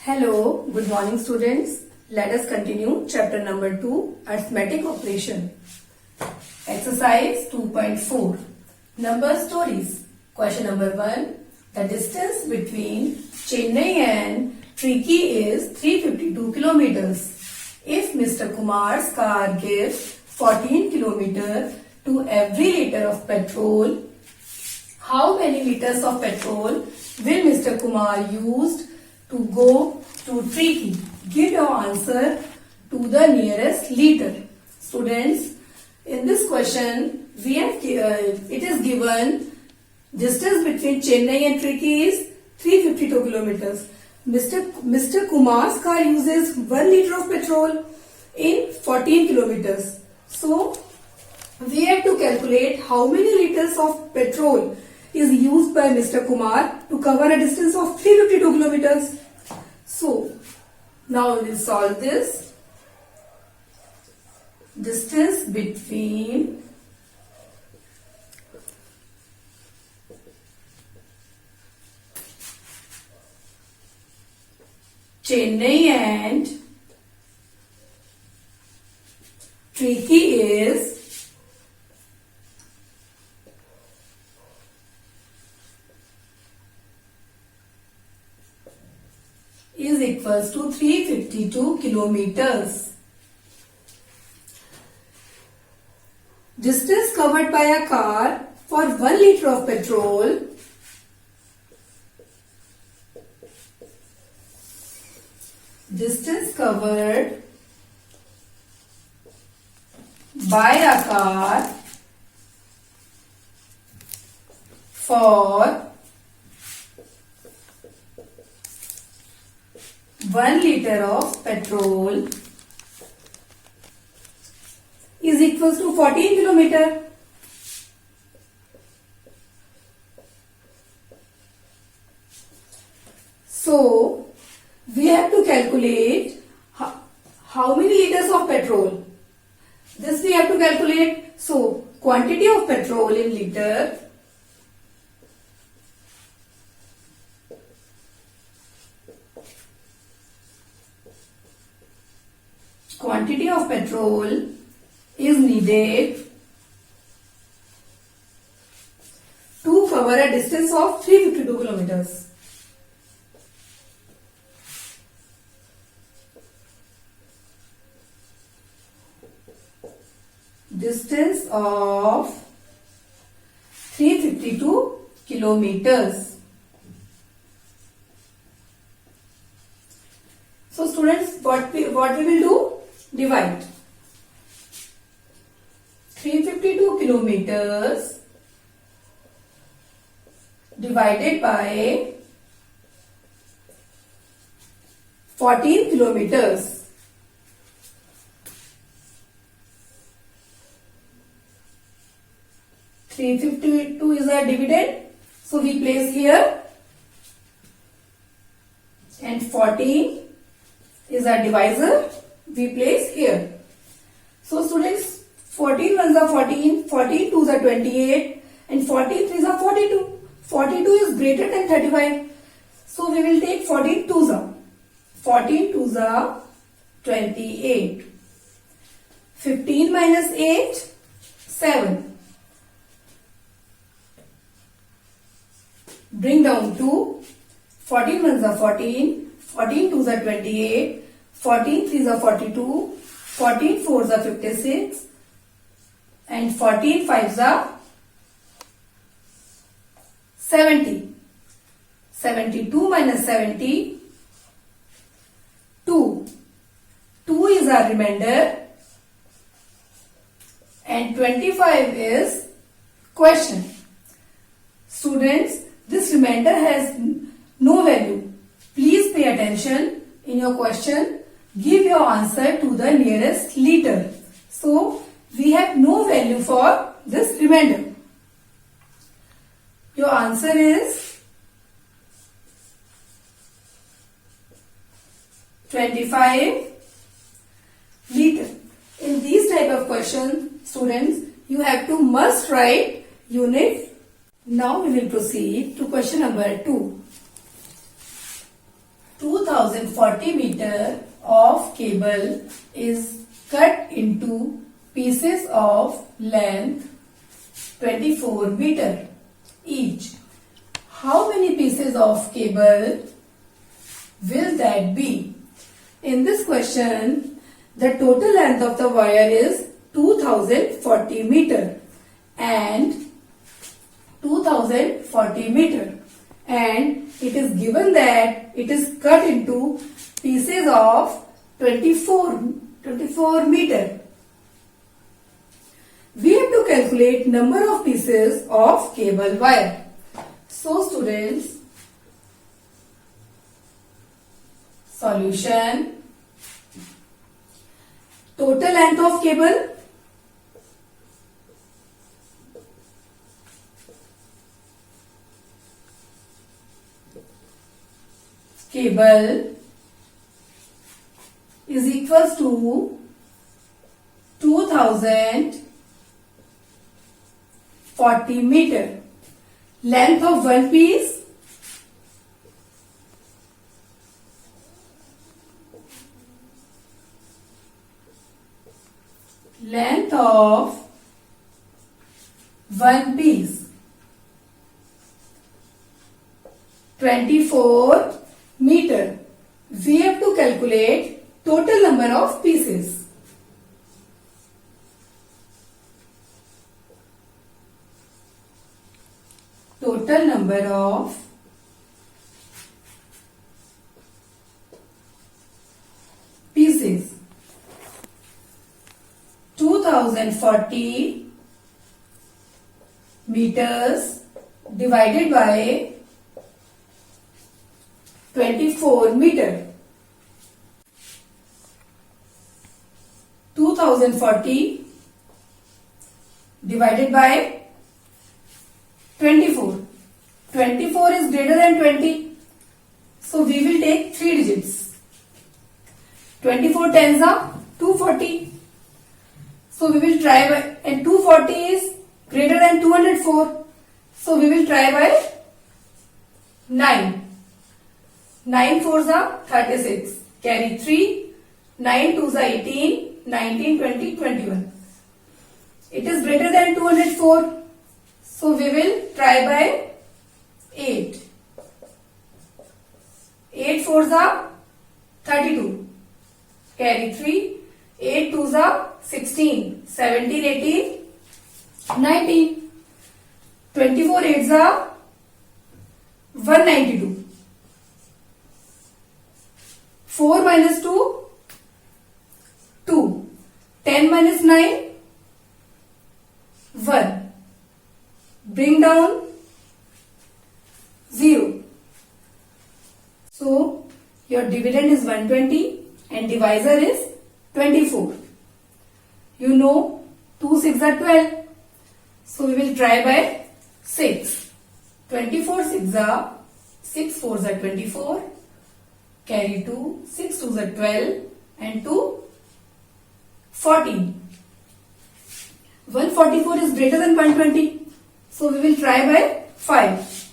Hello, good morning students. Let us continue chapter number 2, arithmetic operation. Exercise 2.4, number stories. Question number 1, the distance between Chennai and Trichy is 352 kilometers. If Mr. Kumar's car gives 14 kilometers to every liter of petrol, how many liters of petrol will Mr. Kumar use to go to Trichy? Give your answer to the nearest liter. Students, in this question, it is given distance between Chennai and Trichy is 352 kilometers. Mr. Kumar's car uses 1 liter of petrol in 14 kilometers. So, we have to calculate how many liters of petrol is used by Mr. Kumar to cover a distance of 352 kilometers. So, now we will solve this. Distance between Chennai and Trichy is equals to 352 kilometers. Distance covered by a car for 1 liter of petrol distance covered by a car for 1 liter of petrol is equals to 14 kilometer. So, we have to calculate how many liters of petrol. This we have to calculate. So, quantity of petrol in liter quantity of petrol is needed to cover a distance of 352 kilometers. Distance of 352 kilometers. So students, what we will do? Divide 352 kilometers divided by 14 kilometers. $352 is our dividend, so we place here, and 14 is our divisor, we place here. So students, 14 ones are 14, 14 twos are 28, and 14 threes are 42. 42 is greater than 35. So we will take 14 twos are. 14 twos are 28. 15 minus 8, 7. Bring down to 14 ones are 14, 14 twos are 28, 14 threes are 42, 14 fours are 56, and 14 fives are 70. 72 minus 70, 2. 2 is our remainder, and 25 is question. Students, this remainder has no value. Please pay attention in your question. Give your answer to the nearest liter. So, we have no value for this remainder. Your answer is 25 liter. In these type of questions, students, you have to must write unit. Now we will proceed to question number 2. 2040 meter of cable is cut into pieces of length 24 meter each. How many pieces of cable will that be? In this question, the total length of the wire is 2040 meter and 2040 meter, and it is given that it is cut into pieces of 24 meter. We have to calculate number of pieces of cable wire. So students, solution: total length of cable, is equals to 2040 meter. Length of one piece, length of one piece 24 meter. We have to calculate total number of pieces. Total number of pieces. 2040 meters divided by 24 meter. 2040 divided by 24. 24 is greater than 20. So we will take 3 digits. 24 tens are 240. So we will try by, and 240 is greater than 204. So we will try by 9. 9 fours are 36. Carry 3. 9 twos are 18. 19, 20, 21. It is greater than 204. So we will try by 8. 8 fours are 32. Carry 3. 8 twos are 16. 17, 18, 19. 24 eights are 192. 4 minus 2, 2. 10 minus 9, 1. Bring down 0. So your dividend is 120 and divisor is 24. You know 2 6 are 12. So we will try by 6. 24 6 are 6 4s are 24. Carry 2. 6 2s are 12 and 2 14. 144 is greater than 120. So we will try by 5.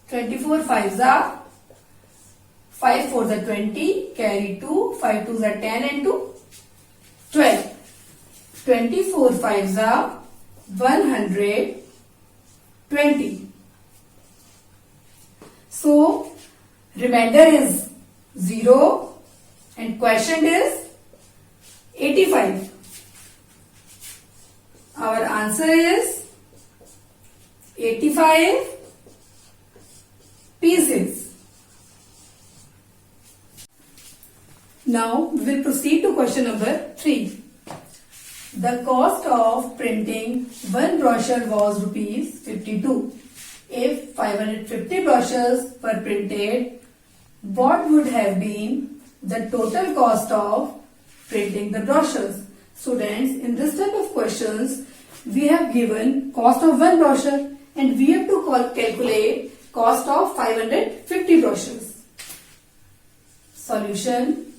24 5s are 5 4s are 20. Carry 2. 5 2s are 10 and 2 12. 24 5s are 120. So remainder is 0 and quotient is 85. Our answer is 85 pieces. Now we will proceed to question number 3. The cost of printing one brochure was rupees 52. If 550 brochures were printed, what would have been the total cost of printing the brochures? Students, in this type of questions, we have given cost of one brochure and we have to calculate cost of 550 brochures. Solution.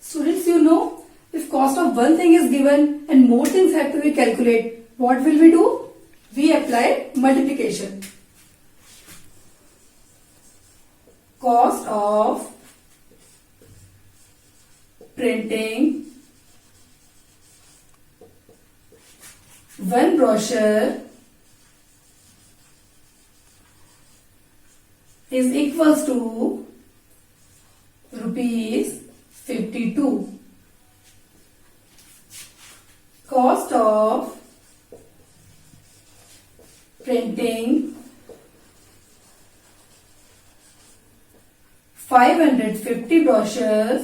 Students, you know, if cost of one thing is given and more things have to be calculated, what will we do? We apply multiplication. cost of printing one brochure is equals to rupees 52. Cost of printing 550 brochures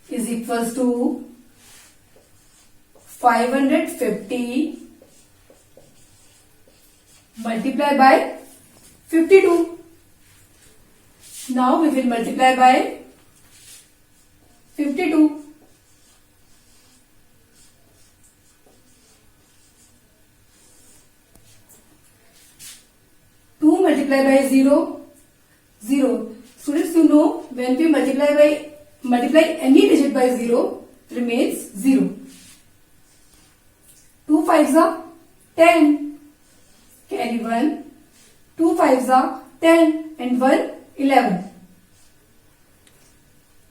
is equals to 550 multiplied by 52. Now we will multiply by 52. Multiply by 0, 0. Students, you know when we multiply any digit by 0 remains 0. 2 5s are 10. Carry 1. 2 5s are 10 and 1 11.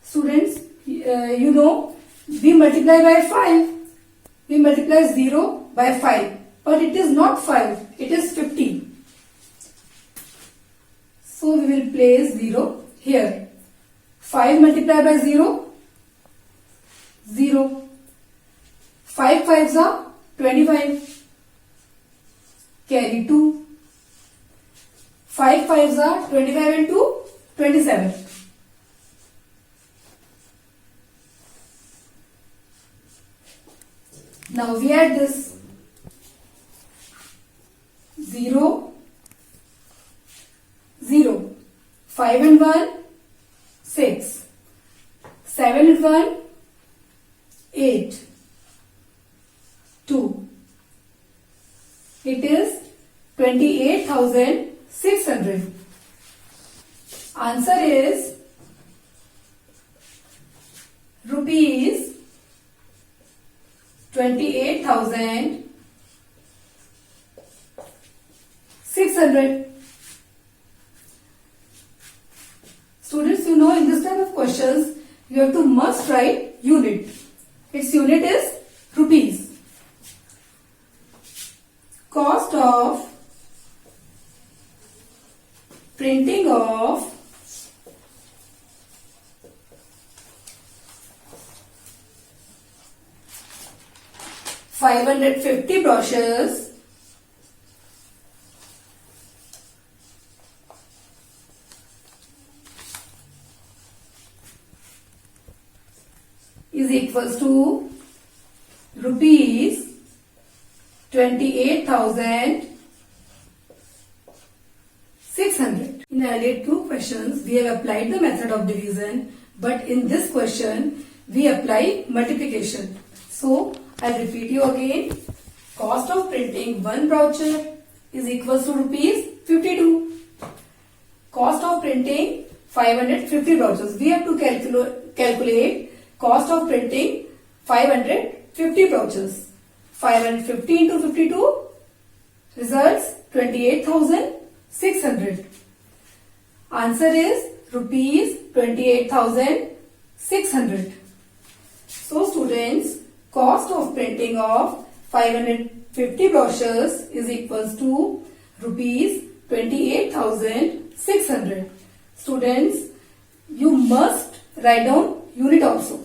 Students, you know we multiply by 5. We multiply 0 by 5. But it is not 5. It is 50. So we will place 0 here. 5 multiplied by 0, 0. 5 5s are 25. Carry 2. 5 5s are 25 and 2, 27. Now we add this 0, 0. 5 and 1, 6. 7 and 1, 8. 2. It is 28,600. Answer is rupees 28,600. Students, you know in this type of questions, you have to must write unit. Its unit is rupees. Cost of printing of 550 brochures is equals to rupees 28,600. In earlier two questions, we have applied the method of division, but in this question, we apply multiplication. So, I'll repeat you again. Cost of printing one brochure is equals to rupees 52. Cost of printing 550 brochures. We have to calculate cost of printing 550 brochures. 550 into 52 results 28,600. Answer is rupees 28,600. So students, cost of printing of 550 brochures is equals to rupees 28,600. Students, you must write down unit also.